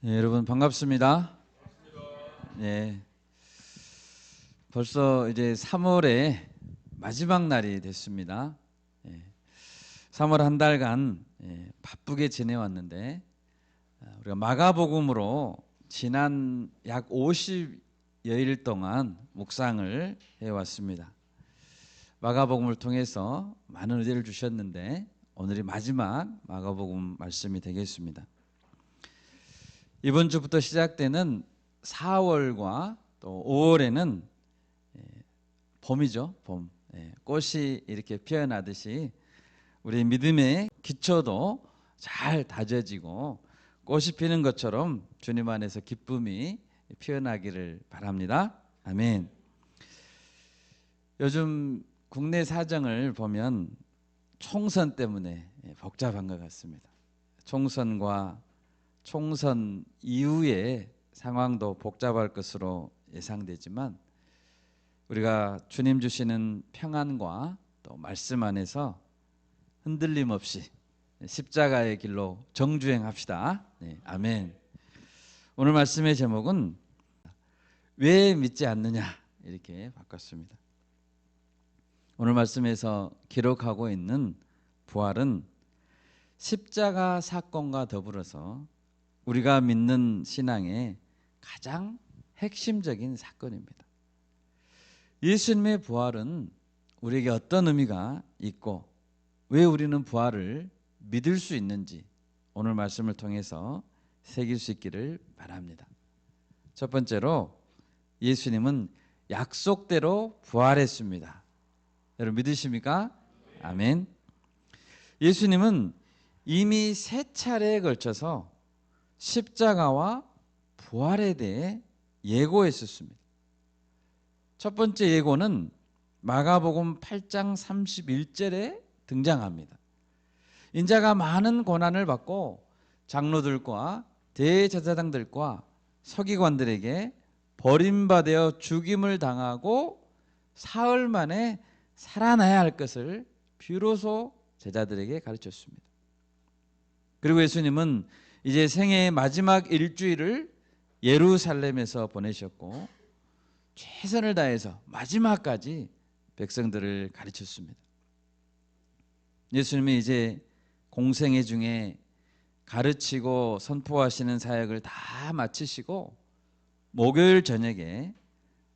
여러분 반갑습니다. 예, 벌써 이제 3월의 마지막 날이 됐습니다. 3월 한 달간 바쁘게 지내왔는데 우리가 마가복음으로 지난 약 50여일 동안 묵상을 해왔습니다. 마가복음을 통해서 많은 은혜를 주셨는데 오늘이 마지막 마가복음 말씀이 되겠습니다. 이번 주부터 시작되는 4월과 또 5월에는 봄이죠. 봄. 꽃이 이렇게 피어나듯이 우리 믿음의 기초도 잘 다져지고 꽃이 피는 것처럼 주님 안에서 기쁨이 피어나기를 바랍니다. 아멘. 요즘 국내 사정을 보면 총선 때문에 복잡한 것 같습니다. 총선 이후의 상황도 복잡할 것으로 예상되지만 우리가 주님 주시는 평안과 또 말씀 안에서 흔들림 없이 십자가의 길로 정주행합시다. 아멘. 오늘 말씀의 제목은 왜 믿지 않느냐 이렇게 바꿨습니다. 오늘 말씀에서 기록하고 있는 부활은 십자가 사건과 더불어서 우리가 믿는 신앙의 가장 핵심적인 사건입니다. 예수님의 부활은 우리에게 어떤 의미가 있고 왜 우리는 부활을 믿을 수 있는지 오늘 말씀을 통해서 새길 수 있기를 바랍니다. 첫 번째로 예수님은 약속대로 부활했습니다. 여러분 믿으십니까? 아멘. 예수님은 이미 3차례에 걸쳐서 십자가와 부활에 대해 예고했었습니다. 첫 번째 예고는 마가복음 8장 31절에 등장합니다. 인자가 많은 고난을 받고 장로들과 대제사장들과 서기관들에게 버림받아 죽임을 당하고 사흘 만에 살아나야 할 것을 비로소 제자들에게 가르쳤습니다. 그리고 예수님은 이제 생애의 마지막 일주일을 예루살렘에서 보내셨고 최선을 다해서 마지막까지 백성들을 가르쳤습니다. 예수님이 이제 공생애 중에 가르치고 선포하시는 사역을 다 마치시고 목요일 저녁에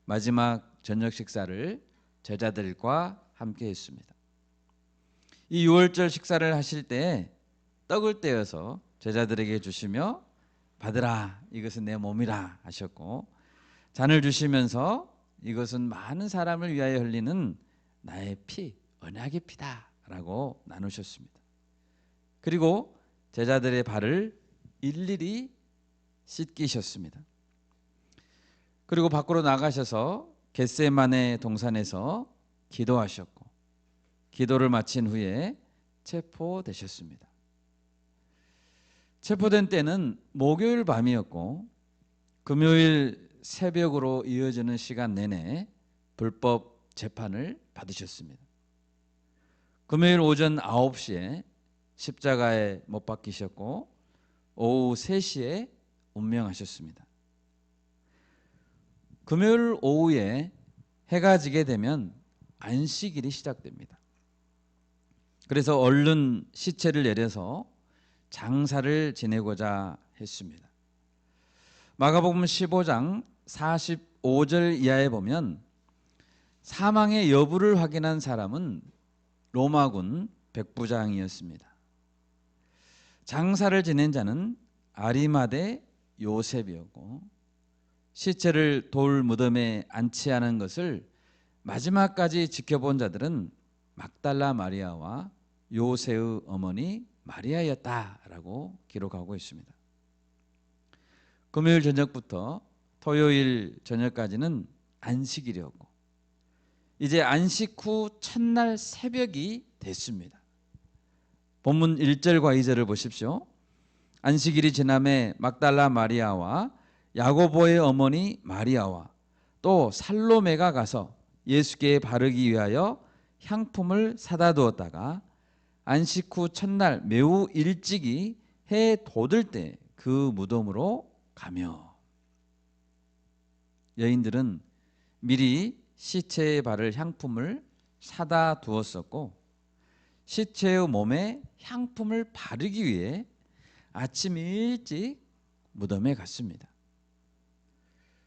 마지막 저녁 식사를 제자들과 함께 했습니다. 이 유월절 식사를 하실 때 떡을 떼어서 제자들에게 주시며 받으라 이것은 내 몸이라 하셨고 잔을 주시면서 이것은 많은 사람을 위하여 흘리는 나의 피 언약의 피다 라고 나누셨습니다. 그리고 제자들의 발을 일일이 씻기셨습니다. 그리고 밖으로 나가셔서 겟세마네 동산에서 기도하셨고 기도를 마친 후에 체포되셨습니다. 체포된 때는 목요일 밤이었고 금요일 새벽으로 이어지는 시간 내내 불법 재판을 받으셨습니다. 금요일 오전 9시에 십자가에 못 박히셨고 오후 3시에 운명하셨습니다. 금요일 오후에 해가 지게 되면 안식일이 시작됩니다. 그래서 얼른 시체를 내려서 장사를 지내고자 했습니다. 마가복음 15장 45절 이하에 보면 사망의 여부를 확인한 사람은 로마군 백부장이었습니다. 장사를 지낸 자는 아리마대 요셉이었고 시체를 돌 무덤에 안치하는 것을 마지막까지 지켜본 자들은 막달라 마리아와 요새의 어머니 마리아였다라고 기록하고 있습니다. 금요일 저녁부터 토요일 저녁까지는 안식일이었고 이제 안식 후 첫날 새벽이 됐습니다. 본문 1절과 2절을 보십시오. 안식일이 지남에 막달라 마리아와 야고보의 어머니 마리아와 또 살로메가 가서 예수께 바르기 위하여 향품을 사다 두었다가 안식 후 첫날 매우 일찍이 해 돋을 때 그 무덤으로 가며. 여인들은 미리 시체에 바를 향품을 사다 두었었고 시체의 몸에 향품을 바르기 위해 아침 일찍 무덤에 갔습니다.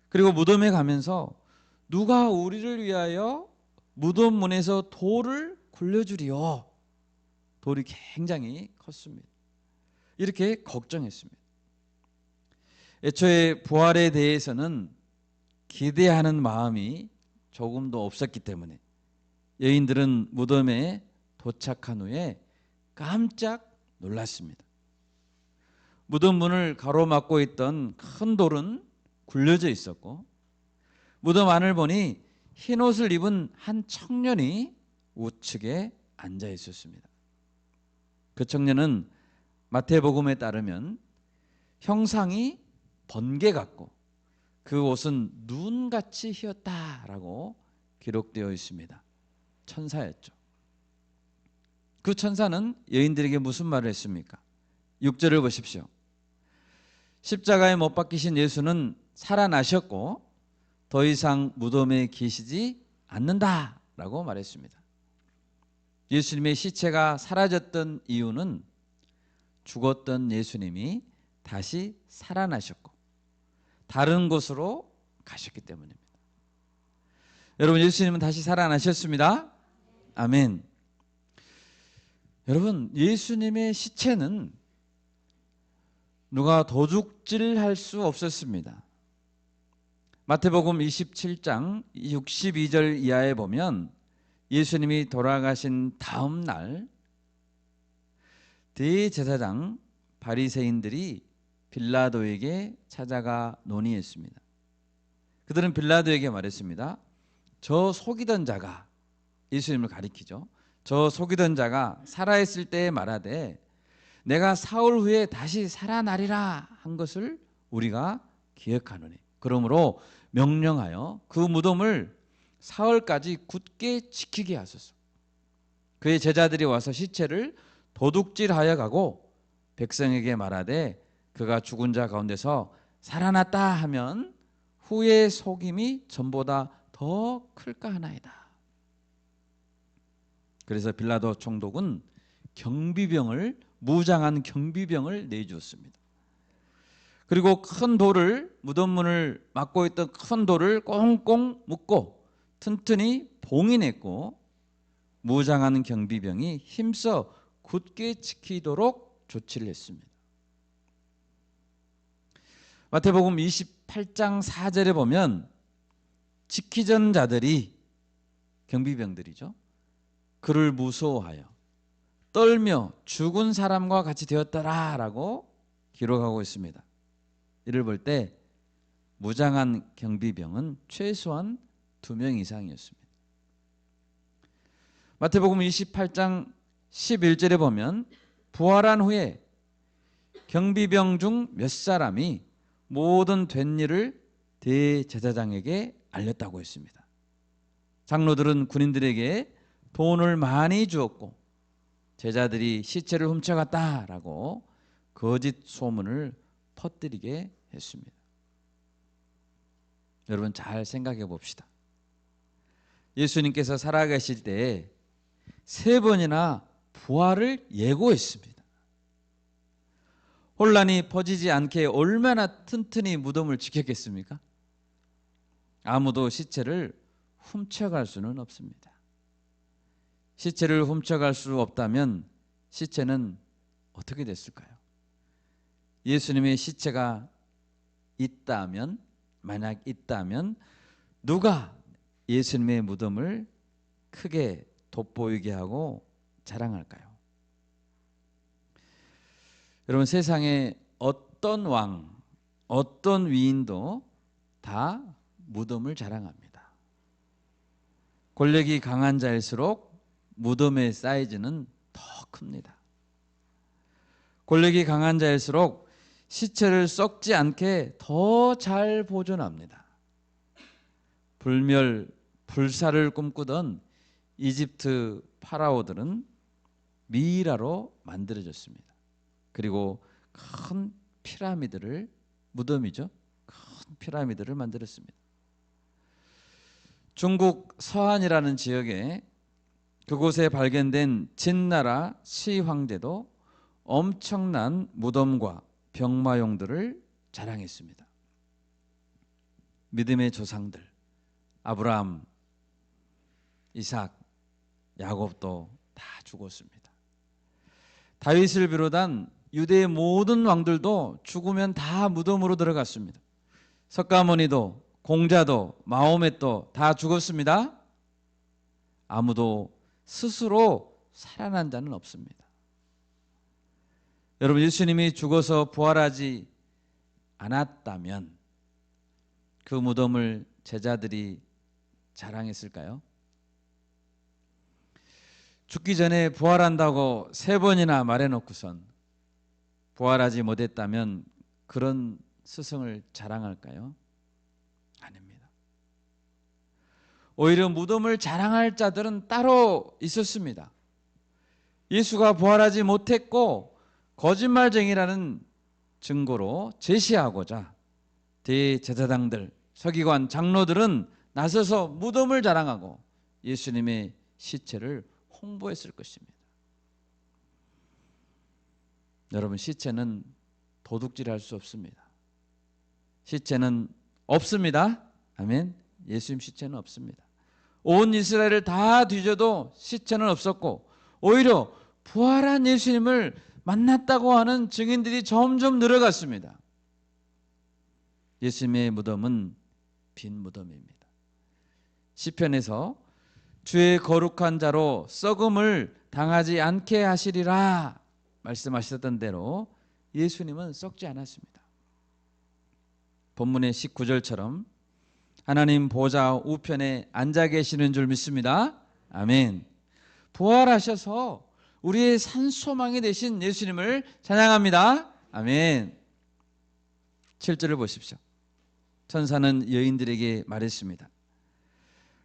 그리고 무덤에 가면서 누가 우리를 위하여 무덤 문에서 돌을 굴려주리요. 돌이 굉장히 컸습니다. 이렇게 걱정했습니다. 애초에 부활에 대해서는 기대하는 마음이 조금도 없었기 때문에 여인들은 무덤에 도착한 후에 깜짝 놀랐습니다. 무덤 문을 가로막고 있던 큰 돌은 굴려져 있었고 무덤 안을 보니 흰 옷을 입은 한 청년이 우측에 앉아 있었습니다. 그 청년은 마태복음에 따르면 형상이 번개 같고 그 옷은 눈같이 희었다라고 기록되어 있습니다. 천사였죠. 그 천사는 여인들에게 무슨 말을 했습니까? 6절을 보십시오. 십자가에 못 박히신 예수는 살아나셨고 더 이상 무덤에 계시지 않는다라고 말했습니다. 예수님의 시체가 사라졌던 이유는 죽었던 예수님이 다시 살아나셨고 다른 곳으로 가셨기 때문입니다. 여러분, 예수님은 다시 살아나셨습니다. 아멘. 여러분, 예수님의 시체는 누가 도둑질할 수 없었습니다. 마태복음 27장 62절 이하에 보면 예수님이 돌아가신 다음 날 대제사장 바리새인들이 빌라도에게 찾아가 논의했습니다. 그들은 빌라도에게 말했습니다. 저 속이던 자가, 예수님을 가리키죠. 저 속이던 자가 살아있을 때에 말하되 내가 사흘 후에 다시 살아나리라 한 것을 우리가 기억하노니 그러므로 명령하여 그 무덤을 사흘까지 굳게 지키게 하소서. 그의 제자들이 와서 시체를 도둑질하여 가고 백성에게 말하되 그가 죽은 자 가운데서 살아났다 하면 후의 속임이 전보다 더 클까 하나이다. 그래서 빌라도 총독은 무장한 경비병을 내주었습니다. 그리고 큰 돌을, 무덤문을 막고 있던 큰 돌을 꽁꽁 묶고 튼튼히 봉인했고 무장한 경비병이 힘써 굳게 지키도록 조치를 했습니다. 마태복음 28장 4절에 보면 지키던 자들이, 경비병들이죠, 그를 무서워하여 떨며 죽은 사람과 같이 되었더라라고 기록하고 있습니다. 이를 볼 때 무장한 경비병은 최소한 2명 이상이었습니다. 마태복음 28장 11절에 보면 부활한 후에 경비병 중 몇 사람이 모든 된 일을 대제사장에게 알렸다고 했습니다. 장로들은 군인들에게 돈을 많이 주었고 제자들이 시체를 훔쳐갔다라고 거짓 소문을 퍼뜨리게 했습니다. 여러분, 잘 생각해 봅시다. 예수님께서 살아계실 때 3번이나 부활을 예고했습니다. 혼란이 퍼지지 않게 얼마나 튼튼히 무덤을 지켰겠습니까? 아무도 시체를 훔쳐갈 수는 없습니다. 시체를 훔쳐갈 수 없다면 시체는 어떻게 됐을까요? 예수님의 시체가 있다면, 만약 있다면 누가 예수님의 무덤을 크게 돋보이게 하고 자랑할까요? 여러분, 세상에 어떤 왕, 어떤 위인도 다 무덤을 자랑합니다. 권력이 강한 자일수록 무덤의 사이즈는 더 큽니다. 권력이 강한 자일수록 시체를 썩지 않게 더 잘 보존합니다. 불사를 꿈꾸던 이집트 파라오들은 미이라로 만들어졌습니다. 그리고 큰 피라미드를 무덤이죠. 큰 피라미드를 만들었습니다. 중국 서안이라는 지역에 그곳에 발견된 진나라 시황제도 엄청난 무덤과 병마용들을 자랑했습니다. 믿음의 조상들 아브라함, 이삭, 야곱도 다 죽었습니다. 다윗을 비롯한 유대의 모든 왕들도 죽으면 다 무덤으로 들어갔습니다. 석가모니도, 공자도, 마호멧도 다 죽었습니다. 아무도 스스로 살아난 자는 없습니다. 여러분, 예수님이 죽어서 부활하지 않았다면 그 무덤을 제자들이 자랑했을까요? 죽기 전에 부활한다고 3번이나 말해놓고선 부활하지 못했다면 그런 스승을 자랑할까요? 아닙니다. 오히려 무덤을 자랑할 자들은 따로 있었습니다. 예수가 부활하지 못했고 거짓말쟁이라는 증거로 제시하고자 대제사장들, 서기관, 장로들은 나서서 무덤을 자랑하고 예수님의 시체를 홍보했을 것입니다. 여러분, 시체는 도둑질할 수 없습니다. 시체는 없습니다. 아멘. 예수님 시체는 없습니다. 온 이스라엘을 다 뒤져도 시체는 없었고 오히려 부활한 예수님을 만났다고 하는 증인들이 점점 늘어갔습니다. 예수님의 무덤은 빈 무덤입니다. 시편에서 주의 거룩한 자로 썩음을 당하지 않게 하시리라 말씀하셨던 대로 예수님은 썩지 않았습니다. 본문의 19절처럼 하나님 보좌 우편에 앉아 계시는 줄 믿습니다. 아멘. 부활하셔서 우리의 산소망이 되신 예수님을 찬양합니다. 아멘. 7절을 보십시오. 천사는 여인들에게 말했습니다.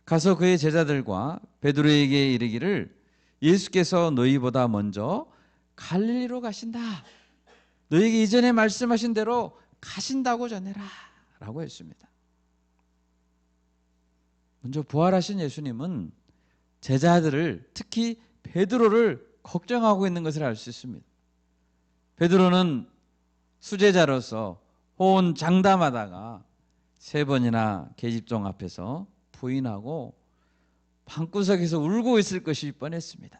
가서 그의 제자들과 베드로에게 이르기를 예수께서 너희보다 먼저 갈릴리로 가신다. 너희에게 이전에 말씀하신 대로 가신다고 전해라 라고 했습니다. 먼저 부활하신 예수님은 제자들을, 특히 베드로를 걱정하고 있는 것을 알 수 있습니다. 베드로는 수제자로서 호언장담하다가 3번이나 계집종 앞에서 부인하고 방구석에서 울고 있을 것이 뻔했습니다.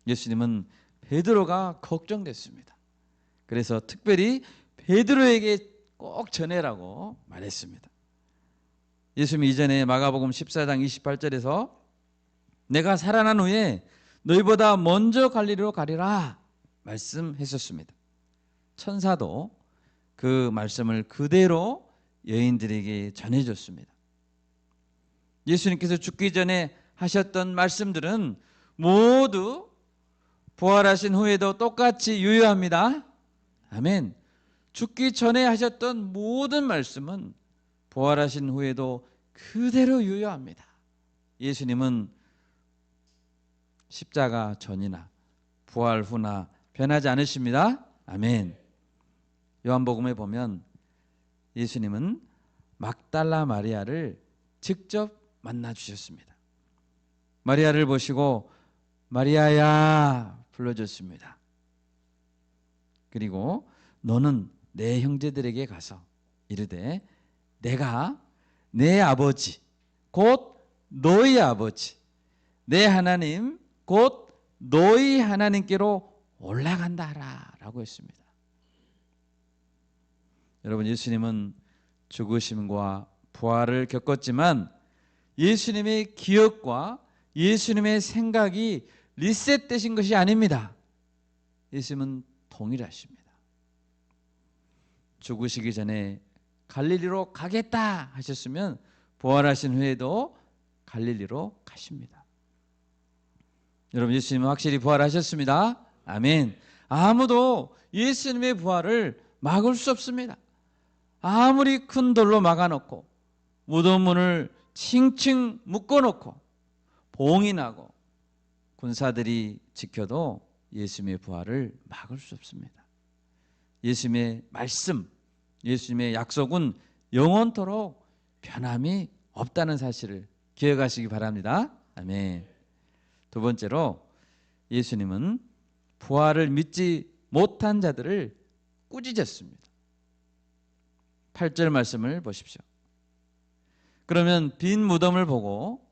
예수님은 베드로가 걱정됐습니다. 그래서 특별히 베드로에게 꼭 전해라고 말했습니다. 예수님이 이전에 마가복음 14장 28절에서 내가 살아난 후에 너희보다 먼저 갈릴리로 가리라 말씀했었습니다. 천사도 그 말씀을 그대로 여인들에게 전해줬습니다. 예수님께서 죽기 전에 하셨던 말씀들은 모두 부활하신 후에도 똑같이 유효합니다. 아멘. 죽기 전에 하셨던 모든 말씀은 부활하신 후에도 그대로 유효합니다. 예수님은 십자가 전이나 부활 후나 변하지 않으십니다. 아멘. 요한복음에 보면 예수님은 막달라 마리아를 직접 만나 주셨습니다. 마리아를 보시고 마리아야 불러줬습니다. 그리고 너는 내 형제들에게 가서 이르되 내가 내 아버지 곧 너희 아버지 내 하나님 곧 너희 하나님께로 올라간다 하라 라고 했습니다. 여러분, 예수님은 죽으심과 부활을 겪었지만 예수님의 기억과 예수님의 생각이 리셋되신 것이 아닙니다. 예수님은 동일하십니다. 죽으시기 전에 갈릴리로 가겠다 하셨으면 부활하신 후에도 갈릴리로 가십니다. 여러분, 예수님은 확실히 부활하셨습니다. 아멘. 아무도 예수님의 부활을 막을 수 없습니다. 아무리 큰 돌로 막아놓고 무덤문을 칭칭 묶어놓고 봉인하고 군사들이 지켜도 예수님의 부활을 막을 수 없습니다. 예수님의 말씀, 예수님의 약속은 영원토록 변함이 없다는 사실을 기억하시기 바랍니다. 아멘. 두 번째로 예수님은 부활을 믿지 못한 자들을 꾸짖었습니다. 8절 말씀을 보십시오. 그러면 빈 무덤을 보고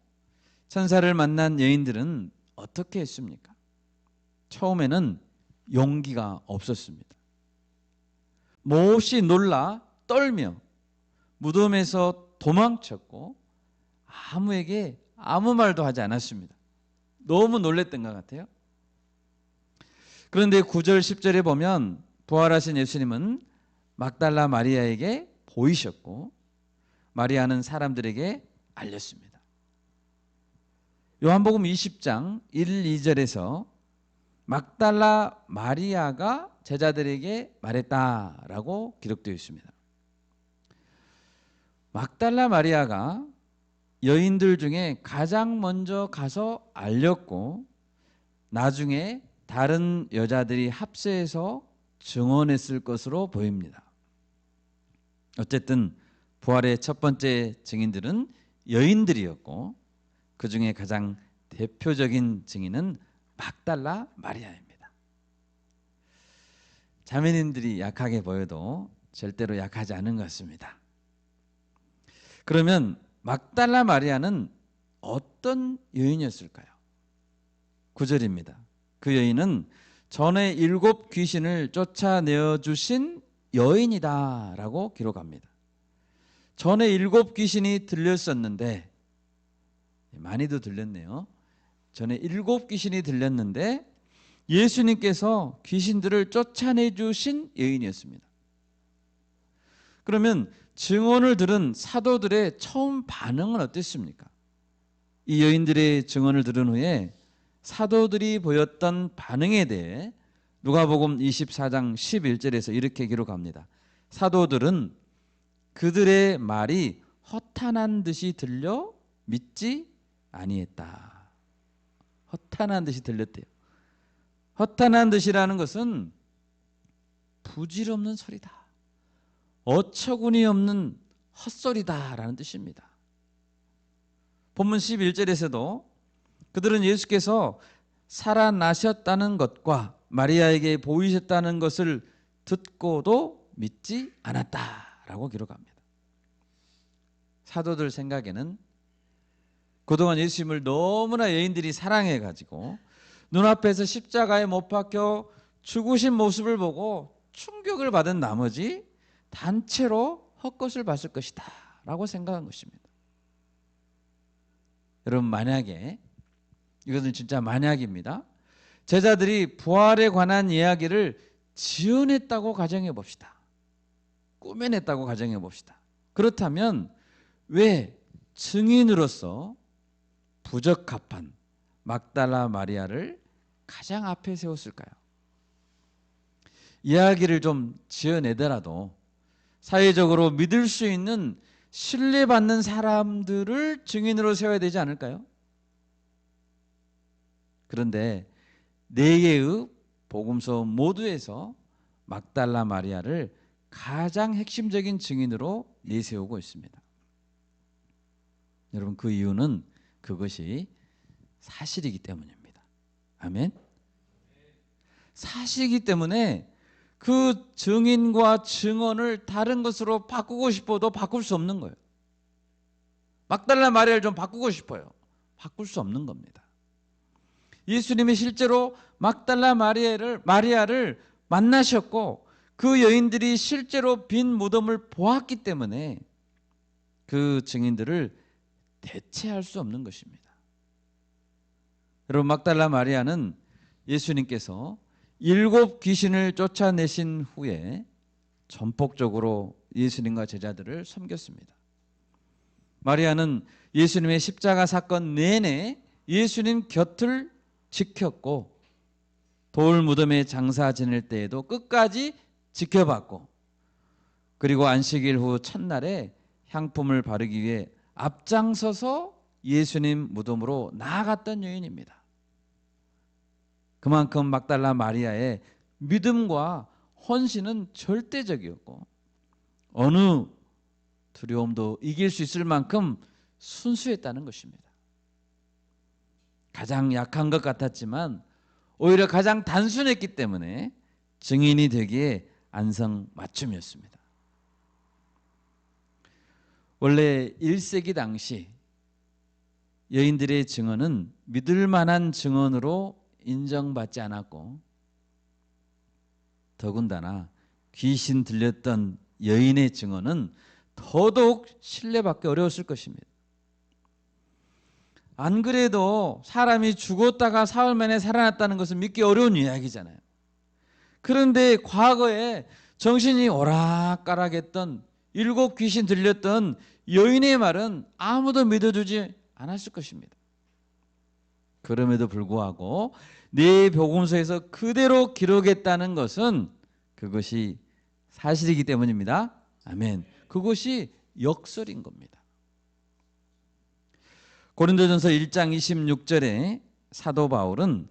천사를 만난 여인들은 어떻게 했습니까? 처음에는 용기가 없었습니다. 몹시 놀라 떨며 무덤에서 도망쳤고 아무에게 아무 말도 하지 않았습니다. 너무 놀랬던 것 같아요. 그런데 9절 10절에 보면 부활하신 예수님은 막달라 마리아에게 보이셨고 마리아는 사람들에게 알렸습니다. 요한복음 20장 1, 2절에서 막달라 마리아가 제자들에게 말했다라고 기록되어 있습니다. 막달라 마리아가 여인들 중에 가장 먼저 가서 알렸고 나중에 다른 여자들이 합세해서 증언했을 것으로 보입니다. 어쨌든 부활의 첫 번째 증인들은 여인들이었고 그 중에 가장 대표적인 증인은 막달라 마리아입니다. 자매님들이 약하게 보여도 절대로 약하지 않은 것 같습니다. 그러면 막달라 마리아는 어떤 여인이었을까요? 9절입니다. 그 여인은 전에 7 귀신을 쫓아내어 주신 여인이다 라고 기록합니다. 전에 7 귀신이 들렸었는데 많이도 들렸네요. 전에 7 귀신이 들렸는데 예수님께서 귀신들을 쫓아내 주신 여인이었습니다. 그러면 증언을 들은 사도들의 처음 반응은 어땠습니까? 이 여인들의 증언을 들은 후에 사도들이 보였던 반응에 대해 누가복음 24장 11절에서 이렇게 기록합니다. 사도들은 그들의 말이 허탄한 듯이 들려 믿지 아니했다. 허탄한 듯이 들렸대요. 허탄한 듯이라는 것은 부질없는 소리다. 어처구니 없는 헛소리다라는 뜻입니다. 본문 11절에서도 그들은 예수께서 살아나셨다는 것과 마리아에게 보이셨다는 것을 듣고도 믿지 않았다라고 기록합니다. 사도들 생각에는 그동안 예수님을 너무나 여인들이 사랑해가지고 눈앞에서 십자가에 못 박혀 죽으신 모습을 보고 충격을 받은 나머지 단체로 헛것을 봤을 것이다 라고 생각한 것입니다. 여러분, 만약에 이것은 진짜 만약입니다. 제자들이 부활에 관한 이야기를 지어냈다고 가정해 봅시다. 꾸며냈다고 가정해 봅시다. 그렇다면 왜 증인으로서 부적합한 막달라 마리아를 가장 앞에 세웠을까요? 이야기를 좀 지어내더라도 사회적으로 믿을 수 있는 신뢰받는 사람들을 증인으로 세워야 되지 않을까요? 그런데 4개의 복음서 모두에서 막달라 마리아를 가장 핵심적인 증인으로 내세우고 있습니다. 여러분, 그 이유는 그것이 사실이기 때문입니다. 아멘. 사실이기 때문에 그 증인과 증언을 다른 것으로 바꾸고 싶어도 바꿀 수 없는 거예요. 막달라 마리아를 좀 바꾸고 싶어요. 바꿀 수 없는 겁니다. 예수님이 실제로 막달라 마리아를 만나셨고 그 여인들이 실제로 빈 무덤을 보았기 때문에 그 증인들을 대체할 수 없는 것입니다. 여러분, 막달라 마리아는 예수님께서 7 귀신을 쫓아내신 후에 전폭적으로 예수님과 제자들을 섬겼습니다. 마리아는 예수님의 십자가 사건 내내 예수님 곁을 지켰고 돌 무덤에 장사 지낼 때에도 끝까지 지켜봤고 그리고 안식일 후 첫날에 향품을 바르기 위해 앞장서서 예수님 무덤으로 나아갔던 여인입니다. 그만큼 막달라 마리아의 믿음과 헌신은 절대적이었고 어느 두려움도 이길 수 있을 만큼 순수했다는 것입니다. 가장 약한 것 같았지만 오히려 가장 단순했기 때문에 증인이 되기에 안성맞춤이었습니다. 원래 1세기 당시 여인들의 증언은 믿을 만한 증언으로 인정받지 않았고, 더군다나 귀신 들렸던 여인의 증언은 더더욱 신뢰받기 어려웠을 것입니다. 안 그래도 사람이 죽었다가 사흘 만에 살아났다는 것은 믿기 어려운 이야기잖아요. 그런데 과거에 정신이 오락가락했던 7 귀신 들렸던 여인의 말은 아무도 믿어주지 않았을 것입니다. 그럼에도 불구하고 네 복음서에서 그대로 기록했다는 것은 그것이 사실이기 때문입니다. 아멘. 그것이 역설인 겁니다. 고린도전서 1장 26절에 사도 바울은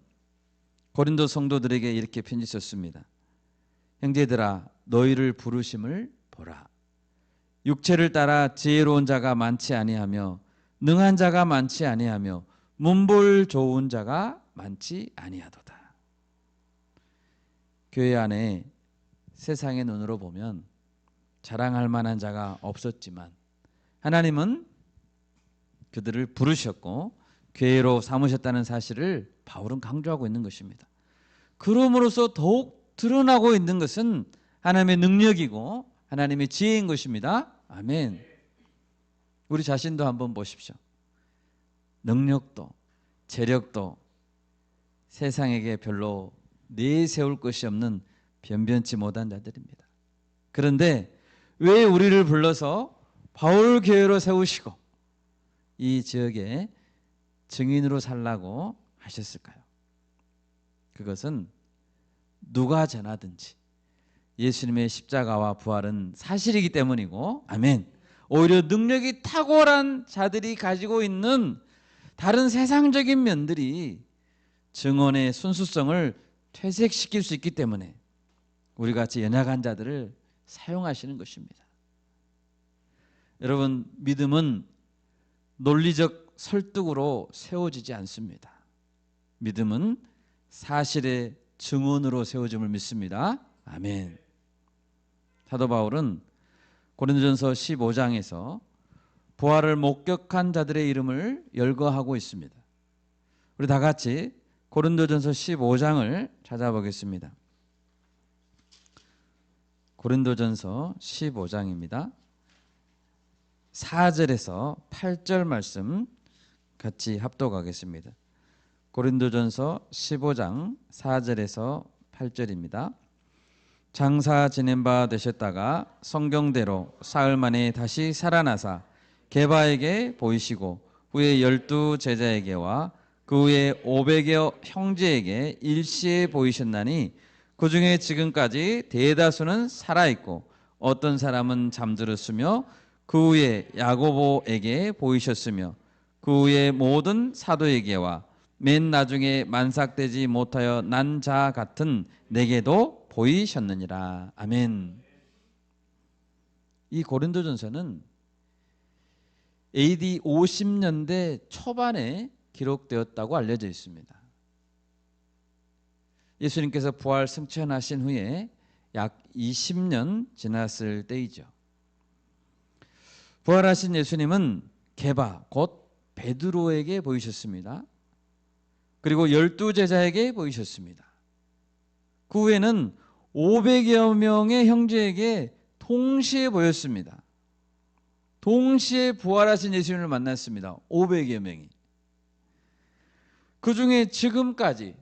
고린도 성도들에게 이렇게 편지 썼습니다. 형제들아, 너희를 부르심을 보라. 육체를 따라 지혜로운 자가 많지 아니하며 능한 자가 많지 아니하며 문볼 좋은 자가 많지 아니하도다. 교회 안에 세상의 눈으로 보면 자랑할 만한 자가 없었지만 하나님은 그들을 부르셨고 교회로 삼으셨다는 사실을 바울은 강조하고 있는 것입니다. 그럼으로써 더욱 드러나고 있는 것은 하나님의 능력이고 하나님의 지혜인 것입니다. 아멘. 우리 자신도 한번 보십시오. 능력도 재력도 세상에게 별로 내세울 것이 없는 변변치 못한 자들입니다. 그런데 왜 우리를 불러서 바울 교회로 세우시고 이 지역에 증인으로 살라고 하셨을까요? 그것은 누가 전하든지 예수님의 십자가와 부활은 사실이기 때문이고, 아멘. 오히려 능력이 탁월한 자들이 가지고 있는 다른 세상적인 면들이 증언의 순수성을 퇴색시킬 수 있기 때문에 우리 같이 연약한 자들을 사용하시는 것입니다. 여러분, 믿음은 논리적 설득으로 세워지지 않습니다. 믿음은 사실의 증언으로 세워짐을 믿습니다. 아멘. 사도 바울은 고린도전서 15장에서 부활을 목격한 자들의 이름을 열거하고 있습니다. 우리 다 같이 고린도전서 15장을 찾아보겠습니다. 고린도전서 15장입니다. 4절에서 8절 말씀 같이 합독하겠습니다. 고린도전서 15장 4절에서 8절입니다. 장사 지낸 바 되셨다가 성경대로 사흘 만에 다시 살아나사 게바에게 보이시고 후에 12 제자에게와 그 후에 500여 형제에게 일시에 보이셨나니 그 중에 지금까지 대다수는 살아있고 어떤 사람은 잠들었으며 그 후에 야고보에게 보이셨으며 그 후에 모든 사도에게와 맨 나중에 만삭되지 못하여 난 자 같은 내게도 보이셨느니라. 아멘. 이 고린도전서는 AD 50년대 초반에 기록되었다고 알려져 있습니다. 예수님께서 부활 승천하신 후에 약 20년 지났을 때이죠. 부활하신 예수님은 게바 곧 베드로에게 보이셨습니다. 그리고 12 제자에게 보이셨습니다. 그 후에는 500여 명의 형제에게 동시에 보였습니다. 동시에 부활하신 예수님을 만났습니다. 500여 명이. 그 중에 지금까지,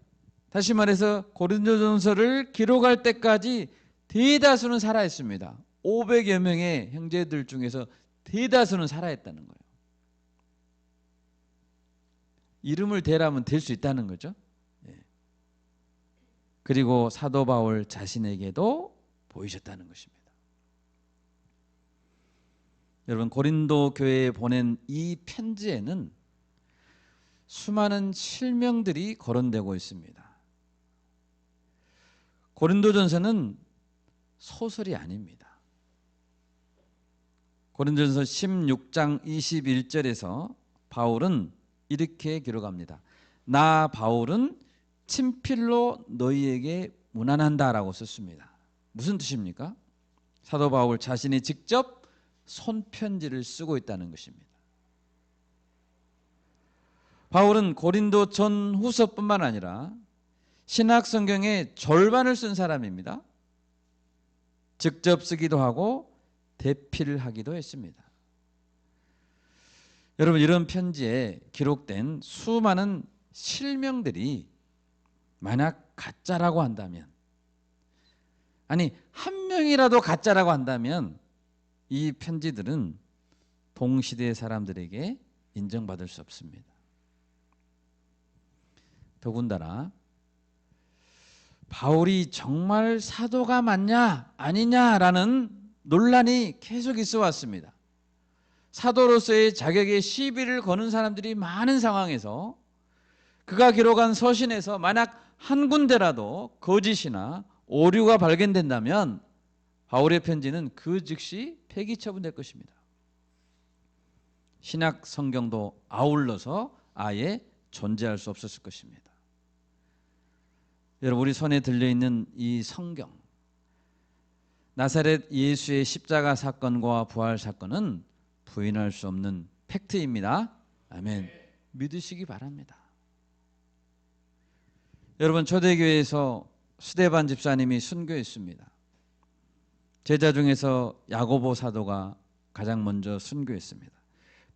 다시 말해서 고린도전서를 기록할 때까지 대다수는 살아있습니다. 500여 명의 형제들 중에서 대다수는 살아있다는 거예요. 이름을 대라면 될 수 있다는 거죠. 그리고 사도 바울 자신에게도 보이셨다는 것입니다. 여러분, 고린도 교회에 보낸 이 편지에는 수많은 실명들이 거론되고 있습니다. 고린도전서는 소설이 아닙니다. 고린도전서 16장 21절에서 바울은 이렇게 기록합니다. 나 바울은 친필로 너희에게 문안한다라고 썼습니다. 무슨 뜻입니까? 사도 바울 자신이 직접 손편지를 쓰고 있다는 것입니다. 바울은 고린도 전후서뿐만 아니라 신약 성경의 절반을 쓴 사람입니다. 직접 쓰기도 하고 대필하기도 했습니다. 여러분, 이런 편지에 기록된 수많은 실명들이 만약 가짜라고 한다면, 아니 한 명이라도 가짜라고 한다면 이 편지들은 동시대 사람들에게 인정받을 수 없습니다. 더군다나 바울이 정말 사도가 맞냐 아니냐라는 논란이 계속 있어 왔습니다. 사도로서의 자격에 시비를 거는 사람들이 많은 상황에서 그가 기록한 서신에서 만약 한 군데라도 거짓이나 오류가 발견된다면 바울의 편지는 그 즉시 폐기 처분될 것입니다. 신약 성경도 아울러서 아예 존재할 수 없었을 것입니다. 여러분, 우리 손에 들려있는 이 성경, 나사렛 예수의 십자가 사건과 부활 사건은 부인할 수 없는 팩트입니다. 아멘. 믿으시기 바랍니다. 여러분, 초대교회에서 스데반 집사님이 순교했습니다. 제자 중에서 야고보 사도가 가장 먼저 순교했습니다.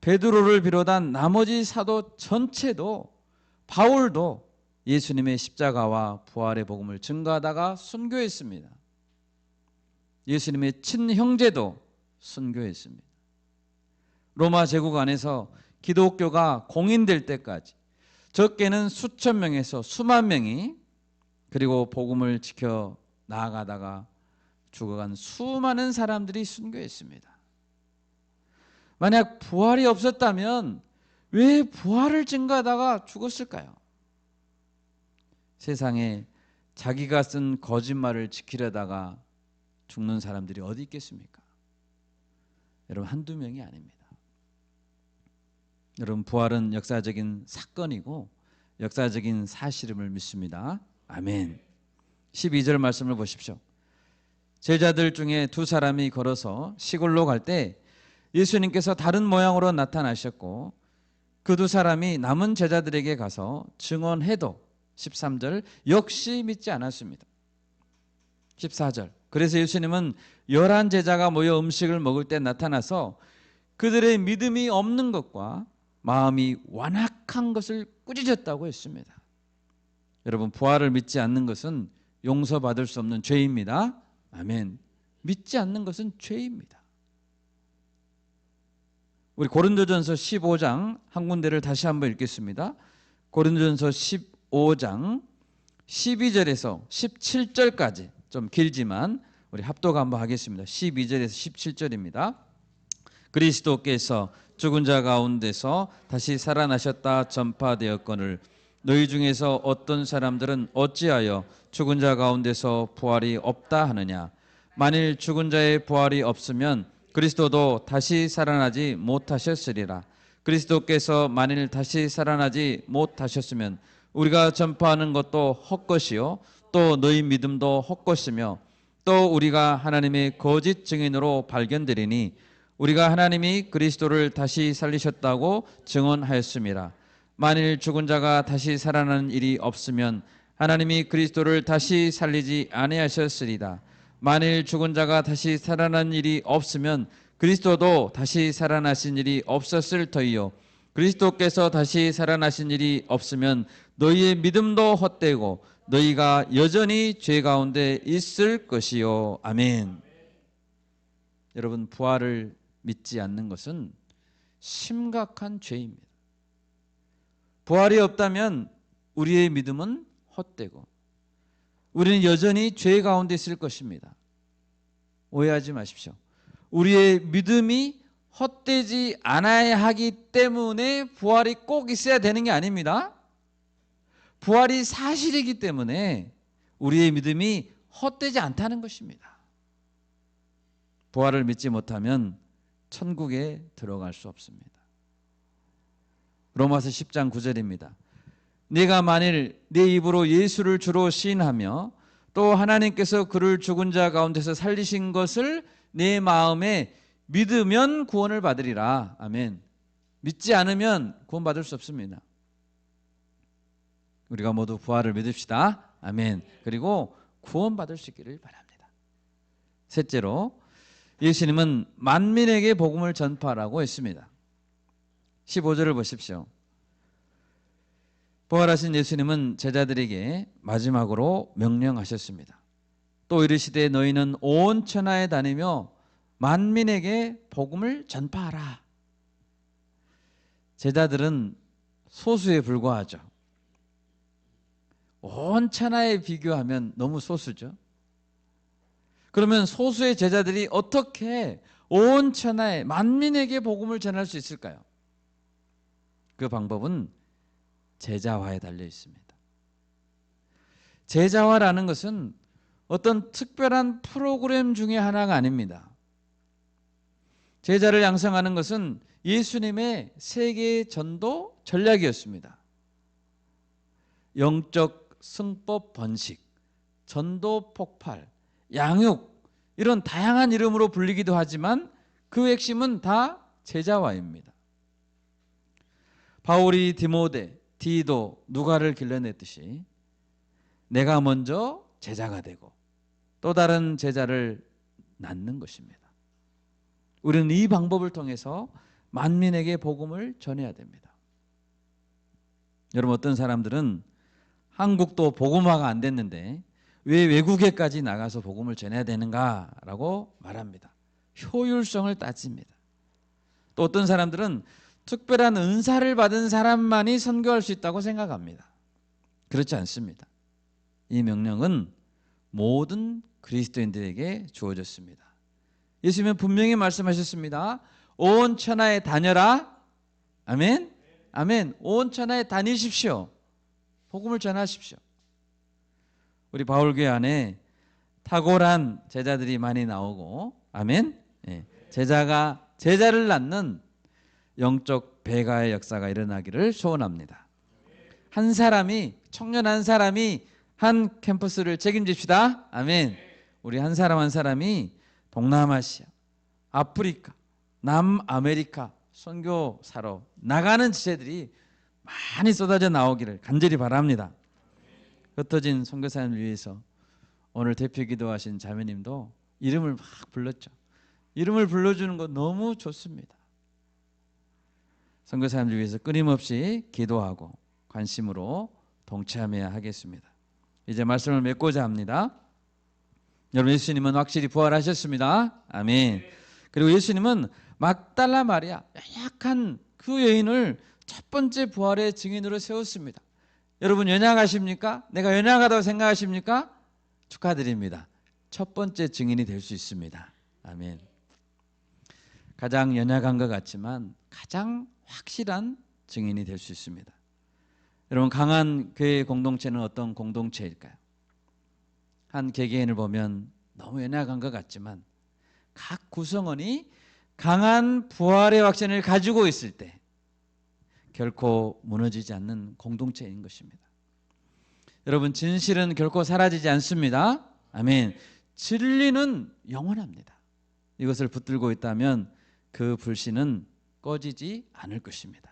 베드로를 비롯한 나머지 사도 전체도, 바울도 예수님의 십자가와 부활의 복음을 증거하다가 순교했습니다. 예수님의 친형제도 순교했습니다. 로마 제국 안에서 기독교가 공인될 때까지 적게는 수천 명에서 수만 명이, 그리고 복음을 지켜 나아가다가 죽어간 수많은 사람들이 순교했습니다. 만약 부활이 없었다면 왜 부활을 증거하다가 죽었을까요? 세상에 자기가 쓴 거짓말을 지키려다가 죽는 사람들이 어디 있겠습니까? 여러분, 한두 명이 아닙니다. 여러분, 부활은 역사적인 사건이고 역사적인 사실임을 믿습니다. 아멘. 12절 말씀을 보십시오. 제자들 중에 두 사람이 걸어서 시골로 갈 때 예수님께서 다른 모양으로 나타나셨고 그 두 사람이 남은 제자들에게 가서 증언해도 13절 역시 믿지 않았습니다. 14절 그래서 예수님은 11제자가 모여 음식을 먹을 때 나타나서 그들의 믿음이 없는 것과 마음이 완악한 것을 꾸짖었다고 했습니다. 여러분, 부활을 믿지 않는 것은 용서받을 수 없는 죄입니다. 아멘. 믿지 않는 것은 죄입니다. 우리 고린도전서 15장 한 군데를 다시 한번 읽겠습니다. 고린도전서 15장 12절에서 17절까지, 좀 길지만 우리 합독 한번 하겠습니다. 12절에서 17절입니다. 그리스도께서 죽은 자 가운데서 다시 살아나셨다 전파되었거늘 너희 중에서 어떤 사람들은 어찌하여 죽은 자 가운데서 부활이 없다 하느냐. 만일 죽은 자의 부활이 없으면 그리스도도 다시 살아나지 못하셨으리라. 그리스도께서 만일 다시 살아나지 못하셨으면 우리가 전파하는 것도 헛것이요 또 너희 믿음도 헛것이며 또 우리가 하나님의 거짓 증인으로 발견되리니 우리가 하나님이 그리스도를 다시 살리셨다고 증언하였습니다. 만일 죽은 자가 다시 살아나는 일이 없으면 하나님이 그리스도를 다시 살리지 아니하셨으리다. 만일 죽은 자가 다시 살아난 일이 없으면 그리스도도 다시 살아나신 일이 없었을 터이요 그리스도께서 다시 살아나신 일이 없으면 너희의 믿음도 헛되고 너희가 여전히 죄 가운데 있을 것이요. 아멘. 여러분, 부활을 믿지 않는 것은 심각한 죄입니다. 부활이 없다면 우리의 믿음은 헛되고 우리는 여전히 죄 가운데 있을 것입니다. 오해하지 마십시오. 우리의 믿음이 헛되지 않아야 하기 때문에 부활이 꼭 있어야 되는 게 아닙니다. 부활이 사실이기 때문에 우리의 믿음이 헛되지 않다는 것입니다. 부활을 믿지 못하면 천국에 들어갈 수 없습니다. 로마서 10장 9절입니다. 네가 만일 네 입으로 예수를 주로 시인하며 또 하나님께서 그를 죽은 자 가운데서 살리신 것을 내 마음에 믿으면 구원을 받으리라. 아멘. 믿지 않으면 구원받을 수 없습니다. 우리가 모두 부활을 믿읍시다. 아멘. 그리고 구원받을 수 있기를 바랍니다. 셋째로 예수님은 만민에게 복음을 전파하라고 했습니다. 15절을 보십시오. 부활하신 예수님은 제자들에게 마지막으로 명령하셨습니다. 또 이르시되 너희는 온 천하에 다니며 만민에게 복음을 전파하라. 제자들은 소수에 불과하죠. 온 천하에 비교하면 너무 소수죠. 그러면 소수의 제자들이 어떻게 온 천하에 만민에게 복음을 전할 수 있을까요? 그 방법은 제자화에 달려 있습니다. 제자화라는 것은 어떤 특별한 프로그램 중에 하나가 아닙니다. 제자를 양성하는 것은 예수님의 세계 전도 전략이었습니다. 영적 승법 번식, 전도 폭발, 양육 이런 다양한 이름으로 불리기도 하지만 그 핵심은 다 제자화입니다. 바울이 디모데, 디도, 누가를 길러냈듯이 내가 먼저 제자가 되고 또 다른 제자를 낳는 것입니다. 우리는 이 방법을 통해서 만민에게 복음을 전해야 됩니다. 여러분, 어떤 사람들은 한국도 복음화가 안 됐는데 왜 외국에까지 나가서 복음을 전해야 되는가라고 말합니다. 효율성을 따집니다. 또 어떤 사람들은 특별한 은사를 받은 사람만이 선교할 수 있다고 생각합니다. 그렇지 않습니다. 이 명령은 모든 그리스도인들에게 주어졌습니다. 예수님은 분명히 말씀하셨습니다. 온 천하에 다녀라. 아멘. 아멘. 온 천하에 다니십시오. 복음을 전하십시오. 우리 바울교회 안에 탁월한 제자들이 많이 나오고, 아멘. 예, 제자가 제자를 낳는 영적 배가의 역사가 일어나기를 소원합니다. 한 사람이, 청년 한 사람이 한 캠퍼스를 책임집시다. 아멘. 우리 한 사람 한 사람이 동남아시아, 아프리카, 남아메리카 선교사로 나가는 지체들이 많이 쏟아져 나오기를 간절히 바랍니다. 흩어진 선교사님을 위해서 오늘 대표 기도하신 자매님도 이름을 막 불렀죠. 이름을 불러주는 거 너무 좋습니다. 선교사님을 위해서 끊임없이 기도하고 관심으로 동참해야 하겠습니다. 이제 말씀을 맺고자 합니다. 여러분, 예수님은 확실히 부활하셨습니다. 아멘. 그리고 예수님은 막달라 마리아, 연약한 그 여인을 첫 번째 부활의 증인으로 세웠습니다. 여러분, 연약하십니까? 내가 연약하다고 생각하십니까? 축하드립니다. 첫 번째 증인이 될 수 있습니다. 아멘. 가장 연약한 것 같지만 가장 확실한 증인이 될 수 있습니다. 여러분, 강한 교회 공동체는 어떤 공동체일까요? 한 개개인을 보면 너무 연약한 것 같지만 각 구성원이 강한 부활의 확신을 가지고 있을 때 결코 무너지지 않는 공동체인 것입니다. 여러분, 진실은 결코 사라지지 않습니다. 아멘. 진리는 영원합니다. 이것을 붙들고 있다면 그 불신은 꺼지지 않을 것입니다.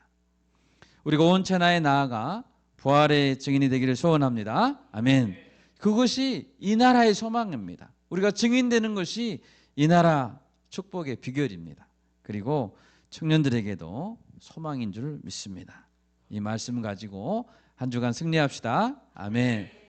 우리가 온 천하에 나아가 부활의 증인이 되기를 소원합니다. 아멘. 그것이 이 나라의 소망입니다. 우리가 증인되는 것이 이 나라 축복의 비결입니다. 그리고 청년들에게도 소망인 줄 믿습니다. 이 말씀 가지고 한 주간 승리합시다. 아멘.